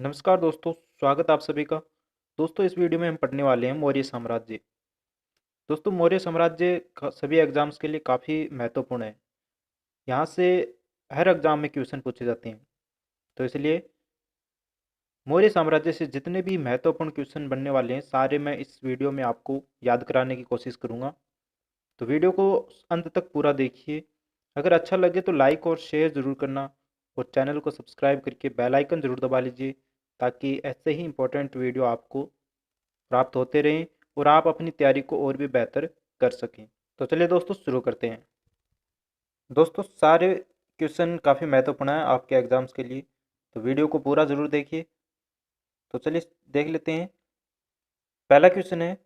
नमस्कार दोस्तों, स्वागत आप सभी का। दोस्तों इस वीडियो में हम पढ़ने वाले हैं मौर्य साम्राज्य। दोस्तों मौर्य साम्राज्य सभी एग्जाम्स के लिए काफ़ी महत्वपूर्ण है। यहाँ से हर एग्जाम में क्वेश्चन पूछे जाते हैं। तो इसलिए मौर्य साम्राज्य से जितने भी महत्वपूर्ण क्वेश्चन बनने वाले हैं सारे मैं इस वीडियो में आपको याद कराने की कोशिश करूँगा। तो वीडियो को अंत तक पूरा देखिए। अगर अच्छा लगे तो लाइक और शेयर ज़रूर करना और चैनल को सब्सक्राइब करके बेल आइकन ज़रूर दबा लीजिए ताकि ऐसे ही इंपॉर्टेंट वीडियो आपको प्राप्त होते रहें और आप अपनी तैयारी को और भी बेहतर कर सकें। तो चलिए दोस्तों शुरू करते हैं। दोस्तों सारे क्वेश्चन काफ़ी महत्वपूर्ण है आपके एग्जाम्स के लिए, तो वीडियो को पूरा ज़रूर देखिए। तो चलिए देख लेते हैं। पहला क्वेश्चन है,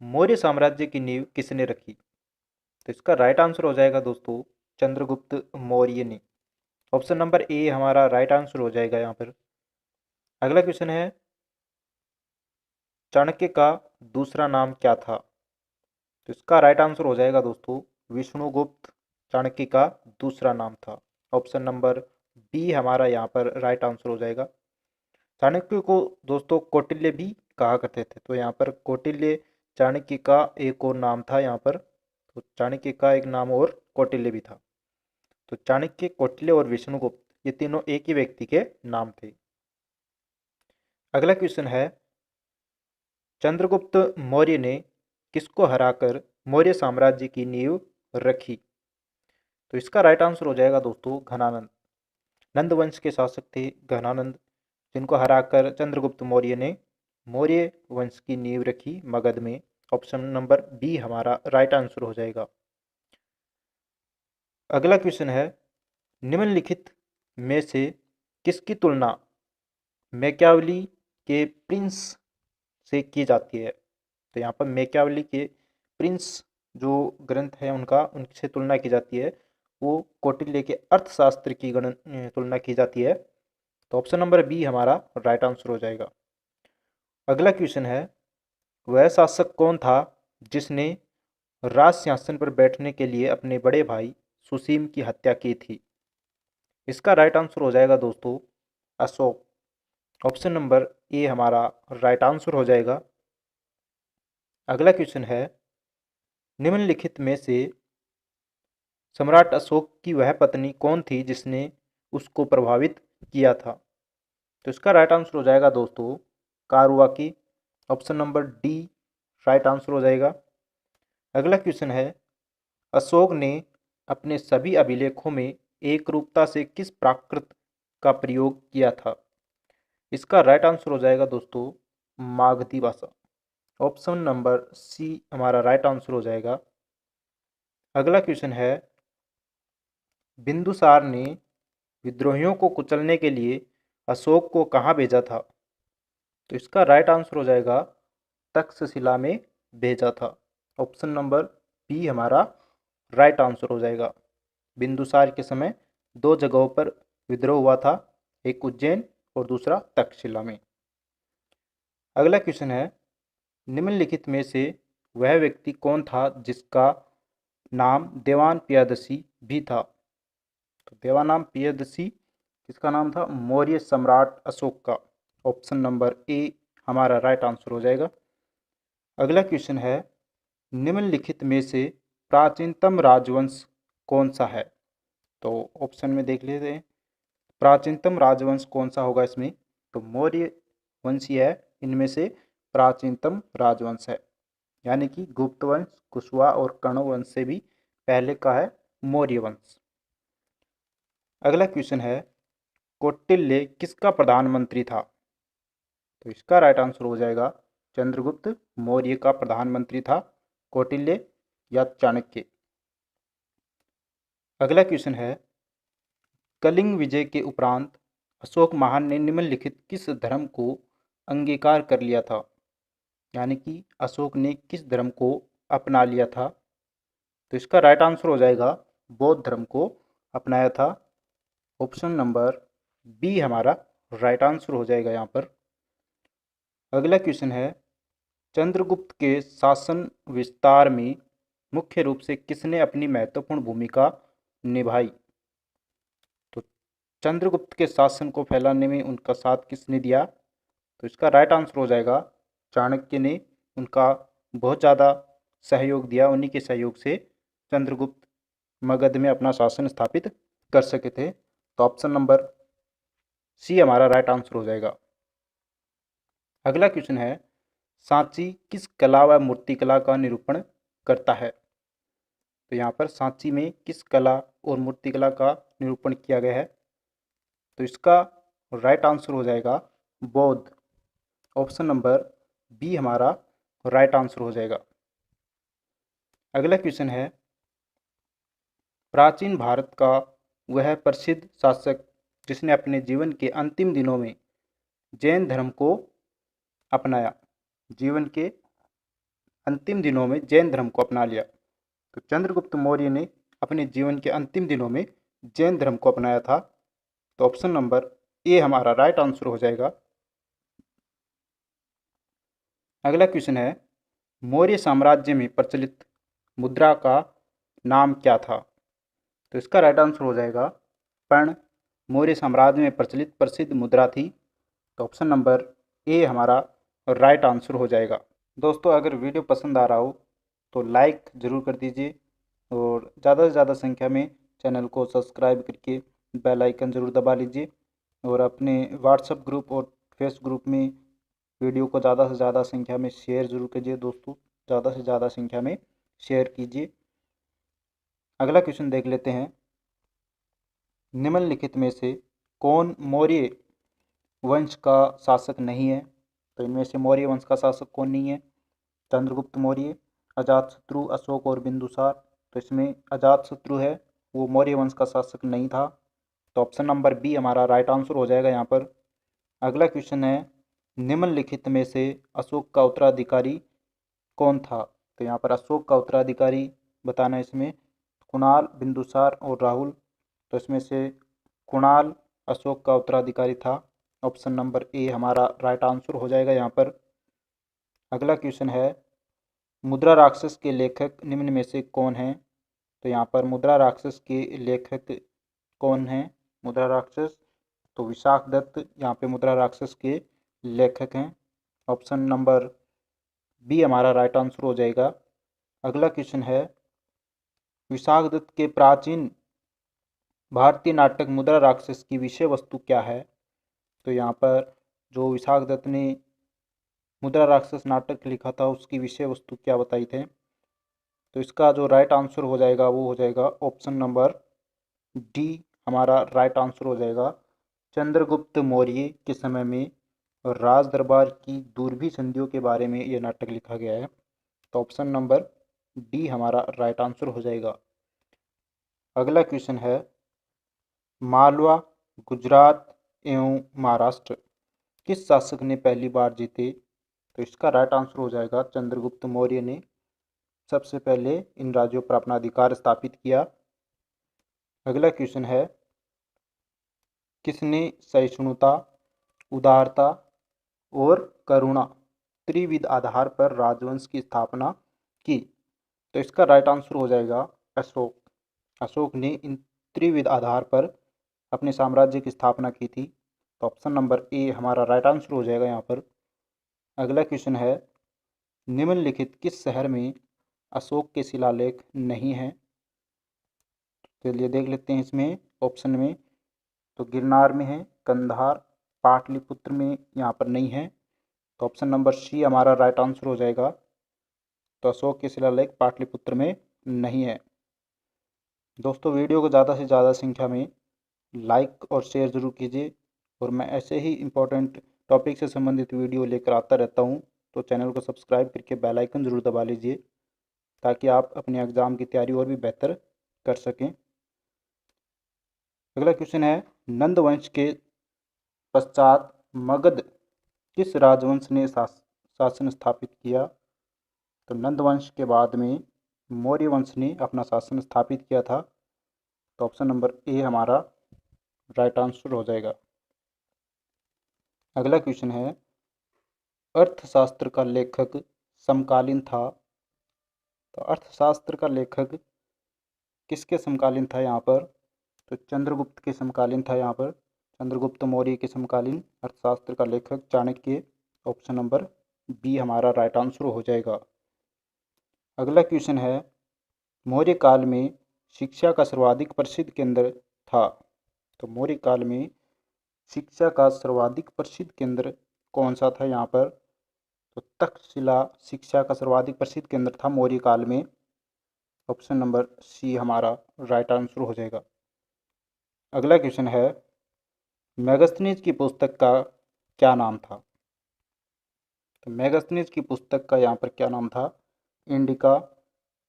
मौर्य साम्राज्य की नींव किसने रखी? तो इसका राइट आंसर हो जाएगा दोस्तों चंद्रगुप्त मौर्य ने। ऑप्शन नंबर ए हमारा राइट आंसर हो जाएगा यहाँ पर। अगला क्वेश्चन है, चाणक्य का दूसरा नाम क्या था? तो इसका राइट आंसर हो जाएगा दोस्तों विष्णुगुप्त चाणक्य का दूसरा नाम था। ऑप्शन नंबर बी हमारा यहाँ पर राइट आंसर हो जाएगा। चाणक्य को दोस्तों कौटिल्य भी कहा करते थे, तो यहाँ पर कौटिल्य चाणक्य का एक और नाम था यहाँ पर। तो चाणक्य का एक नाम और कौटिल्य भी था। तो चाणक्य, कौटिल्य और विष्णुगुप्त ये तीनों एक ही व्यक्ति के नाम थे। अगला क्वेश्चन है, चंद्रगुप्त मौर्य ने किसको हराकर मौर्य साम्राज्य की नींव रखी? तो इसका राइट आंसर हो जाएगा दोस्तों घनानंद। नंद वंश के शासक थे घनानंद, जिनको हराकर चंद्रगुप्त मौर्य ने मौर्य वंश की नींव रखी मगध में। ऑप्शन नंबर बी हमारा राइट आंसर हो जाएगा। अगला क्वेश्चन है, निम्नलिखित में से किसकी तुलना मैकियावली के प्रिंस से की जाती है? तो यहाँ पर मैकियावली के प्रिंस जो ग्रंथ है उनका उनसे तुलना की जाती है, वो कौटिल्य के अर्थशास्त्र की तुलना की जाती है। तो ऑप्शन नंबर बी हमारा राइट आंसर हो जाएगा। अगला क्वेश्चन है, वह शासक कौन था जिसने राज सिंहासन पर बैठने के लिए अपने बड़े भाई सुसीम की हत्या की थी? इसका राइट आंसर हो जाएगा दोस्तों अशोक। ऑप्शन नंबर ए हमारा राइट आंसर हो जाएगा। अगला क्वेश्चन है, निम्नलिखित में से सम्राट अशोक की वह पत्नी कौन थी जिसने उसको प्रभावित किया था? तो इसका राइट आंसर हो जाएगा दोस्तों कारुआकी। Option number D right answer हो जाएगा। अगला क्वेश्चन है, अशोक ने अपने सभी अभिलेखों में एकरूपता से किस प्राकृत का प्रयोग किया था? इसका राइट आंसर हो जाएगा दोस्तों मागधी भाषा। ऑप्शन नंबर सी हमारा राइट आंसर हो जाएगा। अगला क्वेश्चन है, बिंदुसार ने विद्रोहियों को कुचलने के लिए अशोक को कहाँ भेजा था? तो इसका राइट आंसर हो जाएगा तक्षशिला में भेजा था। ऑप्शन नंबर बी हमारा राइट आंसर हो जाएगा। बिंदुसार के समय दो जगहों पर विद्रोह हुआ था, एक उज्जैन और दूसरा तक्षशिला में। अगला क्वेश्चन है, निम्नलिखित में से वह व्यक्ति कौन था जिसका नाम देवान प्रियदर्शी भी था? तो देवानाम प्रियदर्शी किसका नाम था? मौर्य सम्राट अशोक का। ऑप्शन नंबर ए हमारा राइट आंसर हो जाएगा। अगला क्वेश्चन है, निम्नलिखित में से प्राचीनतम राजवंश कौन सा है? तो ऑप्शन में देख लेते हैं, प्राचीनतम राजवंश कौन सा होगा इसमें? तो मौर्य वंश ही है इनमें से प्राचीनतम राजवंश है, यानी कि गुप्त वंश, कुशवा और कण्व वंश से भी पहले का है मौर्य वंश। अगला क्वेश्चन है, कौटिल्य किसका प्रधानमंत्री था? तो इसका राइट आंसर हो जाएगा चंद्रगुप्त मौर्य का प्रधानमंत्री था कौटिल्य या चाणक्य। अगला क्वेश्चन है, कलिंग विजय के उपरांत अशोक महान ने निम्नलिखित किस धर्म को अंगीकार कर लिया था? यानी कि अशोक ने किस धर्म को अपना लिया था? तो इसका राइट आंसर हो जाएगा बौद्ध धर्म को अपनाया था। ऑप्शन नंबर बी हमारा राइट आंसर हो जाएगा यहाँ पर। अगला क्वेश्चन है, चंद्रगुप्त के शासन विस्तार में मुख्य रूप से किसने अपनी महत्वपूर्ण भूमिका निभाई? तो चंद्रगुप्त के शासन को फैलाने में उनका साथ किसने दिया? तो इसका राइट आंसर हो जाएगा चाणक्य ने उनका बहुत ज़्यादा सहयोग दिया। उन्हीं के सहयोग से चंद्रगुप्त मगध में अपना शासन स्थापित कर सके थे। तो ऑप्शन नंबर सी हमारा राइट आंसर हो जाएगा। अगला क्वेश्चन है, सांची किस कला व मूर्तिकला का निरूपण करता है? तो यहाँ पर सांची में किस कला और मूर्तिकला का निरूपण किया गया है? तो इसका राइट आंसर हो जाएगा बौद्ध। ऑप्शन नंबर बी हमारा राइट आंसर हो जाएगा। अगला क्वेश्चन है, प्राचीन भारत का वह प्रसिद्ध शासक जिसने अपने जीवन के अंतिम दिनों में जैन धर्म को अपनाया। जीवन के अंतिम दिनों में जैन धर्म को अपना लिया। तो चंद्रगुप्त मौर्य ने अपने जीवन के अंतिम दिनों में जैन धर्म को अपनाया था। तो ऑप्शन नंबर ए हमारा राइट आंसर हो जाएगा। अगला क्वेश्चन है, मौर्य साम्राज्य में प्रचलित मुद्रा का नाम क्या था? तो इसका राइट आंसर हो जाएगा पर्ण। मौर्य साम्राज्य में प्रचलित प्रसिद्ध मुद्रा थी। तो ऑप्शन नंबर ए हमारा राइट आंसर हो जाएगा। दोस्तों, अगर वीडियो पसंद आ रहा हो तो लाइक ज़रूर कर दीजिए और ज़्यादा से ज़्यादा संख्या में चैनल को सब्सक्राइब करके बेल आइकन ज़रूर दबा लीजिए और अपने व्हाट्सएप ग्रुप और फेस ग्रुप में वीडियो को ज़्यादा से ज़्यादा संख्या में शेयर ज़रूर कीजिए। दोस्तों, ज़्यादा से ज़्यादा संख्या में शेयर कीजिए। अगला क्वेश्चन देख लेते हैं, निम्नलिखित में से कौन मौर्य वंश का शासक नहीं है? तो इनमें से मौर्य वंश का शासक कौन नहीं है? चंद्रगुप्त मौर्य, अजातशत्रु, अशोक और बिंदुसार। तो इसमें अजातशत्रु है, वो मौर्य वंश का शासक नहीं था। तो ऑप्शन नंबर बी हमारा राइट आंसर हो जाएगा यहाँ पर। अगला क्वेश्चन है, निम्नलिखित में से अशोक का उत्तराधिकारी कौन था? तो यहाँ पर अशोक का उत्तराधिकारी बताना है इसमें कुणाल, बिंदुसार और राहुल। तो इसमें से कुणाल अशोक का उत्तराधिकारी था। ऑप्शन नंबर ए हमारा राइट आंसर हो जाएगा यहाँ पर। अगला क्वेश्चन है, मुद्रा राक्षस के लेखक निम्न में से कौन हैं? तो यहाँ पर मुद्रा राक्षस के लेखक कौन हैं? मुद्रा राक्षस, तो विशाखदत्त यहाँ पे मुद्रा राक्षस के लेखक हैं। ऑप्शन नंबर बी हमारा राइट आंसर हो जाएगा। अगला क्वेश्चन है, विशाखदत्त के प्राचीन भारतीय नाटक मुद्रा राक्षस की विषय वस्तु क्या है? तो यहाँ पर जो विशाखदत्त ने मुद्रा राक्षस नाटक लिखा था उसकी विषय वस्तु क्या बताई थे? तो इसका जो राइट आंसर हो जाएगा वो हो जाएगा ऑप्शन नंबर डी हमारा राइट आंसर हो जाएगा। चंद्रगुप्त मौर्य के समय में राज दरबार की दूरभी संधियों के बारे में यह नाटक लिखा गया है। तो ऑप्शन नंबर डी हमारा राइट आंसर हो जाएगा। अगला क्वेश्चन है, मालवा, गुजरात एवं महाराष्ट्र किस शासक ने पहली बार जीते? तो इसका राइट आंसर हो जाएगा चंद्रगुप्त मौर्य ने सबसे पहले इन राज्यों पर अपना अधिकार स्थापित किया। अगला क्वेश्चन है, किसने सहिष्णुता, उदारता और करुणा त्रिविध आधार पर राजवंश की स्थापना की? तो इसका राइट आंसर हो जाएगा अशोक। अशोक ने इन त्रिविध आधार पर अपने साम्राज्य की स्थापना की थी। तो ऑप्शन नंबर ए हमारा राइट आंसर हो जाएगा यहाँ पर। अगला क्वेश्चन है, निम्नलिखित किस शहर में अशोक के शिलालेख नहीं हैं? चलिए देख लेते हैं इसमें ऑप्शन में। तो गिरनार में है, कंधार, पाटलिपुत्र में यहाँ पर नहीं है। तो ऑप्शन नंबर सी हमारा राइट आंसर हो जाएगा। तो अशोक के शिलालेख पाटलिपुत्र में नहीं है। दोस्तों, वीडियो को ज़्यादा से ज़्यादा संख्या में लाइक और शेयर ज़रूर कीजिए और मैं ऐसे ही इम्पोर्टेंट टॉपिक से संबंधित वीडियो लेकर आता रहता हूँ। तो चैनल को सब्सक्राइब करके बेल आइकन ज़रूर दबा लीजिए ताकि आप अपने एग्ज़ाम की तैयारी और भी बेहतर कर सकें। अगला क्वेश्चन है, नंद वंश के पश्चात मगध किस राजवंश ने शासन स्थापित किया? तो नंद वंश के बाद में मौर्य वंश ने अपना शासन स्थापित किया था। तो ऑप्शन नंबर ए हमारा राइट आंसर हो जाएगा। अगला क्वेश्चन है, अर्थशास्त्र का लेखक समकालीन था। तो अर्थशास्त्र का लेखक किसके समकालीन था यहाँ पर? तो चंद्रगुप्त के समकालीन था यहाँ पर। चंद्रगुप्त मौर्य के समकालीन अर्थशास्त्र का लेखक चाणक्य। ऑप्शन नंबर बी हमारा राइट आंसर हो जाएगा। अगला क्वेश्चन है, मौर्य काल में शिक्षा का सर्वाधिक प्रसिद्ध केंद्र था। तो मौर्य काल में शिक्षा का सर्वाधिक प्रसिद्ध केंद्र कौन सा था यहाँ पर? तो तक्षशिला शिक्षा का सर्वाधिक प्रसिद्ध केंद्र था मौर्य काल में। ऑप्शन नंबर सी हमारा राइट आंसर हो जाएगा। अगला क्वेश्चन है, मेगास्थनीज की पुस्तक का क्या नाम था? तो मेगास्थनीज की पुस्तक का यहाँ पर क्या नाम था? इंडिका,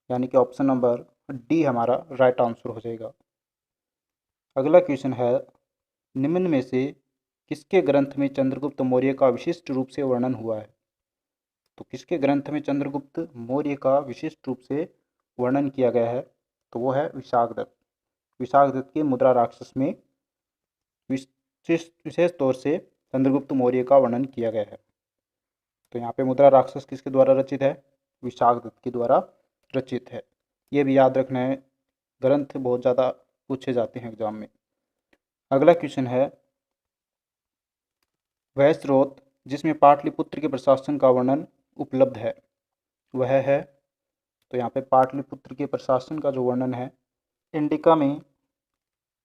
यानी कि ऑप्शन नंबर डी हमारा राइट आंसर हो जाएगा। अगला क्वेश्चन है, निम्न में से किसके ग्रंथ में चंद्रगुप्त मौर्य का विशिष्ट रूप से वर्णन हुआ है? तो किसके ग्रंथ में चंद्रगुप्त मौर्य का विशिष्ट रूप से वर्णन किया गया है? तो वो है विशाखदत्त। विशाखदत्त के मुद्रा राक्षस में विशेष तौर से चंद्रगुप्त मौर्य का वर्णन किया गया है। तो यहाँ पे मुद्रा राक्षस किसके द्वारा रचित है? विशाखदत्त के द्वारा रचित है। ये भी याद रखना है, ग्रंथ बहुत ज़्यादा पूछे जाते हैं एग्जाम में। अगला क्वेश्चन है, वह स्रोत जिसमें पाटलिपुत्र के प्रशासन का वर्णन उपलब्ध है वह है? तो यहाँ पे पाटलिपुत्र के प्रशासन का जो वर्णन है, इंडिका में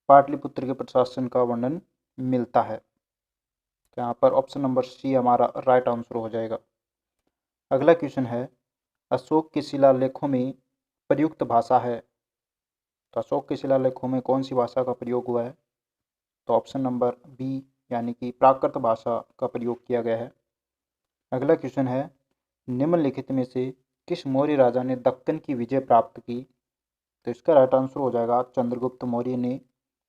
पाटलिपुत्र के प्रशासन का वर्णन मिलता है। तो यहाँ पर ऑप्शन नंबर सी हमारा राइट आंसर हो जाएगा। अगला क्वेश्चन है, अशोक के शिलालेखों में प्रयुक्त भाषा है। तो अशोक के शिलालेखों में कौन सी भाषा का प्रयोग हुआ है? तो ऑप्शन नंबर बी यानी कि प्राकृत भाषा का प्रयोग किया गया है। अगला क्वेश्चन है, निम्नलिखित में से किस मौर्य राजा ने दक्कन की विजय प्राप्त की? तो इसका राइट आंसर हो जाएगा, चंद्रगुप्त मौर्य ने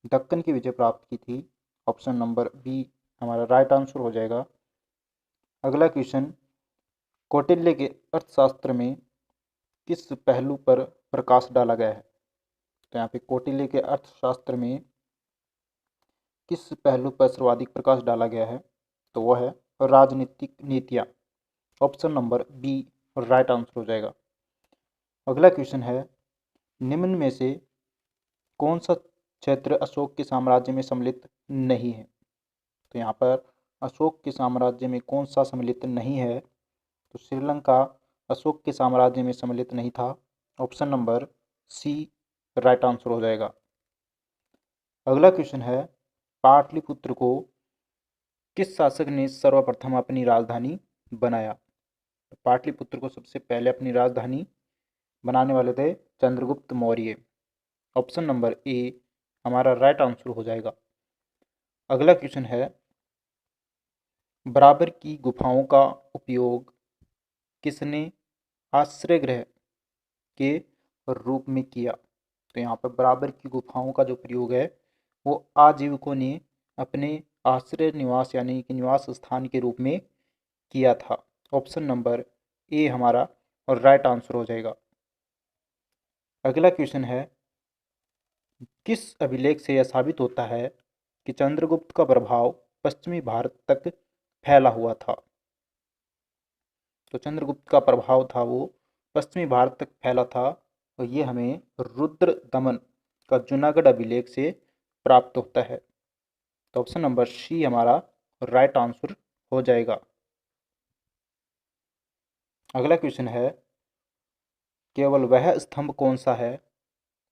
दक्कन की विजय प्राप्त की थी। ऑप्शन नंबर बी हमारा राइट आंसर हो जाएगा। अगला क्वेश्चन, कौटिल्य के अर्थशास्त्र में किस पहलू पर प्रकाश डाला गया है? तो यहाँ पे कौटिल्य के अर्थशास्त्र में किस पहलू पर सर्वाधिक प्रकाश डाला गया है? तो वह है राजनीतिक नीतियाँ। Option number B right answer हो जाएगा। अगला क्वेश्चन है, निम्न में से कौन सा क्षेत्र अशोक के साम्राज्य में सम्मिलित नहीं है? तो यहाँ पर अशोक के साम्राज्य में कौन सा सम्मिलित नहीं है? तो श्रीलंका अशोक के साम्राज्य में सम्मिलित नहीं था। Option number C right answer हो जाएगा। अगला क्वेश्चन है, पाटलिपुत्र को किस शासक ने सर्वप्रथम अपनी राजधानी बनाया? पाटलिपुत्र को सबसे पहले अपनी राजधानी बनाने वाले थे Chandragupta Maurya. Option number A हमारा राइट आंसर हो जाएगा। अगला क्वेश्चन है, बराबर की गुफाओं का उपयोग किसने आश्रय गृह के रूप में किया? तो यहाँ पर बराबर की गुफाओं का जो प्रयोग है वो आजीविकों ने अपने आश्रय निवास यानी कि निवास स्थान के रूप में किया था। ऑप्शन नंबर ए हमारा और राइट आंसर हो जाएगा। अगला क्वेश्चन है, किस अभिलेख से यह साबित होता है कि चंद्रगुप्त का प्रभाव पश्चिमी भारत तक फैला हुआ था? तो चंद्रगुप्त का प्रभाव था वो पश्चिमी भारत तक फैला था और ये हमें रुद्र दमन का जूनागढ़ अभिलेख से प्राप्त होता है। तो ऑप्शन नंबर सी हमारा राइट आंसर हो जाएगा। अगला क्वेश्चन है, केवल वह स्तंभ कौन सा है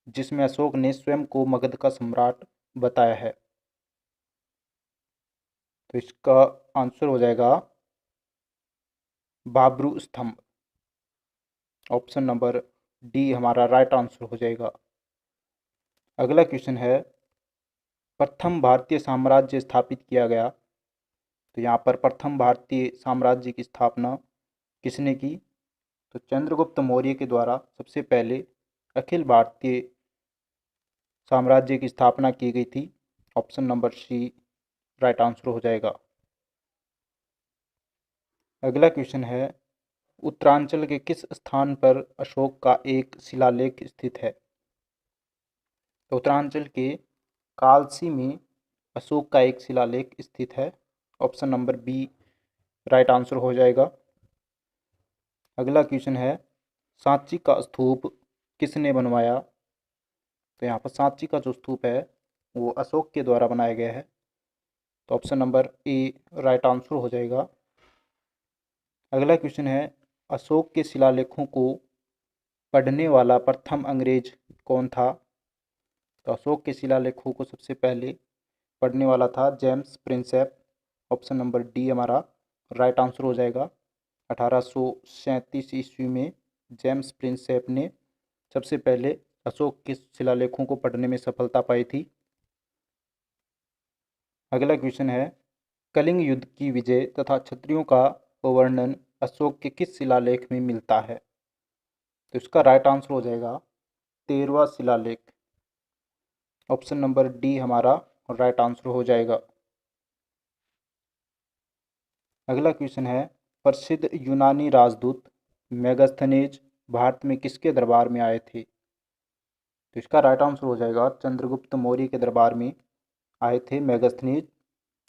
जिसमें अशोक ने स्वयं को मगध का सम्राट बताया है? तो इसका आंसर हो जाएगा बाबरू स्तंभ। ऑप्शन नंबर डी हमारा राइट आंसर हो जाएगा। अगला क्वेश्चन है, प्रथम भारतीय साम्राज्य स्थापित किया गया। तो यहाँ पर प्रथम भारतीय साम्राज्य की स्थापना किसने की? तो चंद्रगुप्त मौर्य के द्वारा सबसे पहले अखिल भारतीय साम्राज्य की स्थापना की गई थी। Option number C right answer हो जाएगा। अगला क्वेश्चन है, उत्तरांचल के किस स्थान पर अशोक का एक शिलालेख स्थित है? तो उत्तरांचल के कालसी में अशोक का एक शिलालेख स्थित है। Option number B right answer हो जाएगा। अगला क्वेश्चन है, सांची का स्तूप किसने बनवाया? तो यहाँ पर सांची का जो स्तूप है वो अशोक के द्वारा बनाया गया है। तो option number A right answer हो जाएगा। अगला क्वेश्चन है, अशोक के शिलालेखों को पढ़ने वाला प्रथम अंग्रेज कौन था? तो अशोक के शिलालेखों को सबसे पहले पढ़ने वाला था James Prinsep. Option number D हमारा राइट आंसर हो जाएगा। 1837 ईस्वी में जेम्स प्रिंसेप ने सबसे पहले अशोक के शिलालेखों को पढ़ने में सफलता पाई थी। अगला क्वेश्चन है, कलिंग युद्ध की विजय तथा क्षत्रियों का वर्णन अशोक के किस शिलालेख में मिलता है? तो इसका राइट आंसर हो जाएगा 13वां शिलालेख। ऑप्शन नंबर डी हमारा राइट आंसर हो जाएगा। अगला क्वेश्चन है, प्रसिद्ध यूनानी राजदूत मेगास्थनीज भारत में किसके दरबार में आए थे? तो इसका राइट आंसर हो जाएगा चंद्रगुप्त मौर्य के दरबार में आए थे मेगास्थनीज।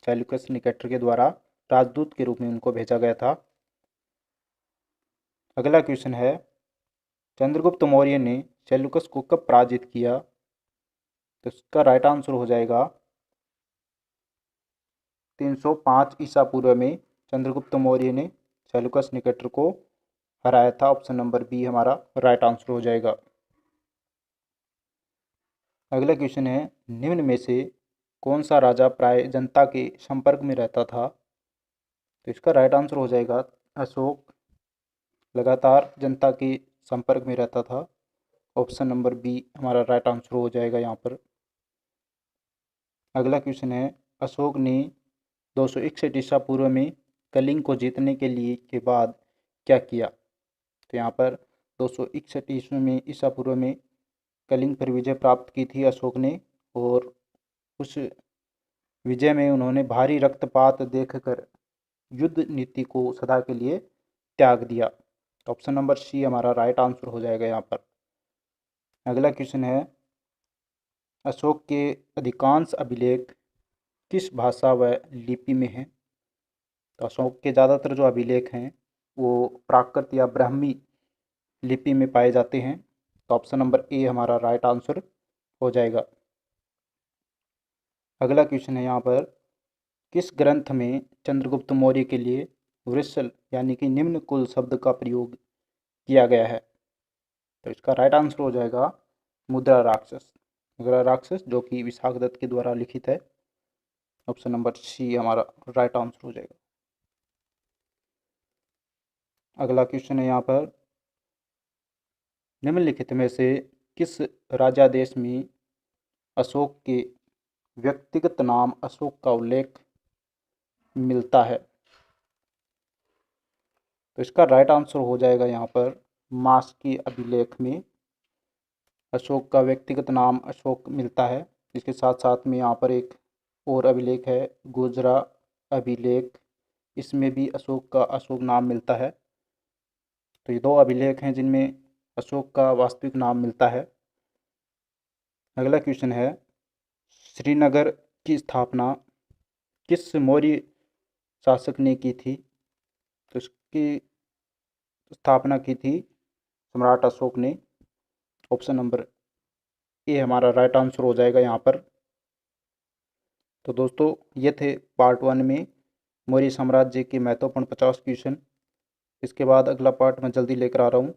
सेल्यूकस निकेटर के द्वारा राजदूत के रूप में उनको भेजा गया था। अगला क्वेश्चन है, चंद्रगुप्त मौर्य ने सेल्यूकस को कब पराजित किया? तो इसका राइट आंसर हो जाएगा 305 ईसा पूर्व में चंद्रगुप्त मौर्य ने सेल्यूकस निकेटर को हराया था। ऑप्शन नंबर बी हमारा राइट आंसर हो जाएगा। अगला क्वेश्चन है, निम्न में से कौन सा राजा प्राय जनता के संपर्क में रहता था? तो इसका राइट आंसर हो जाएगा अशोक लगातार जनता के संपर्क में रहता था। ऑप्शन नंबर बी हमारा राइट आंसर हो जाएगा यहाँ पर। अगला क्वेश्चन है, अशोक ने 261 ईसा पूर्व में कलिंग को जीतने के लिए के बाद क्या किया? तो यहाँ पर 261 ईस्वी में ईसा पूर्व में कलिंग पर विजय प्राप्त की थी अशोक ने, और उस विजय में उन्होंने भारी रक्तपात देखकर युद्ध नीति को सदा के लिए त्याग दिया। ऑप्शन नंबर सी हमारा राइट आंसर हो जाएगा यहाँ पर। अगला क्वेश्चन है, अशोक के अधिकांश अभिलेख किस भाषा व लिपि में हैं? तो अशोक के ज़्यादातर जो अभिलेख हैं वो प्राकृत या ब्राह्मी लिपि में पाए जाते हैं। तो ऑप्शन नंबर ए हमारा राइट आंसर हो जाएगा। अगला क्वेश्चन है यहाँ पर, किस ग्रंथ में चंद्रगुप्त मौर्य के लिए वृषल यानी कि निम्न कुल शब्द का प्रयोग किया गया है? तो इसका राइट आंसर हो जाएगा मुद्रा राक्षस। मुद्रा राक्षस जो कि विशाखदत्त के द्वारा लिखित है। ऑप्शन नंबर सी हमारा राइट आंसर हो जाएगा। अगला क्वेश्चन है यहाँ पर, निम्नलिखित में से किस राजादेश में अशोक के व्यक्तिगत नाम अशोक का उल्लेख मिलता है? तो इसका राइट आंसर हो जाएगा यहाँ पर मास्की अभिलेख में अशोक का व्यक्तिगत नाम अशोक मिलता है। इसके साथ साथ में यहाँ पर एक और अभिलेख है गुजरा अभिलेख, इसमें भी अशोक का अशोक नाम मिलता है। तो ये दो अभिलेख हैं जिनमें अशोक का वास्तविक नाम मिलता है। अगला क्वेश्चन है, श्रीनगर की स्थापना किस मौर्य शासक ने की थी? तो इसकी स्थापना की थी सम्राट अशोक ने। ऑप्शन नंबर ए हमारा राइट आंसर हो जाएगा यहाँ पर। तो दोस्तों ये थे पार्ट 1 में मौर्य साम्राज्य के महत्वपूर्ण 50 क्वेश्चन। इसके बाद अगला पार्ट मैं जल्दी लेकर आ रहा हूँ,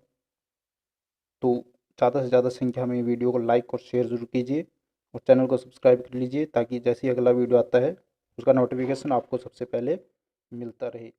तो ज़्यादा से ज़्यादा संख्या में वीडियो को लाइक और शेयर ज़रूर कीजिए और चैनल को सब्सक्राइब कर लीजिए ताकि जैसे ही अगला वीडियो आता है उसका नोटिफिकेशन आपको सबसे पहले मिलता रहे।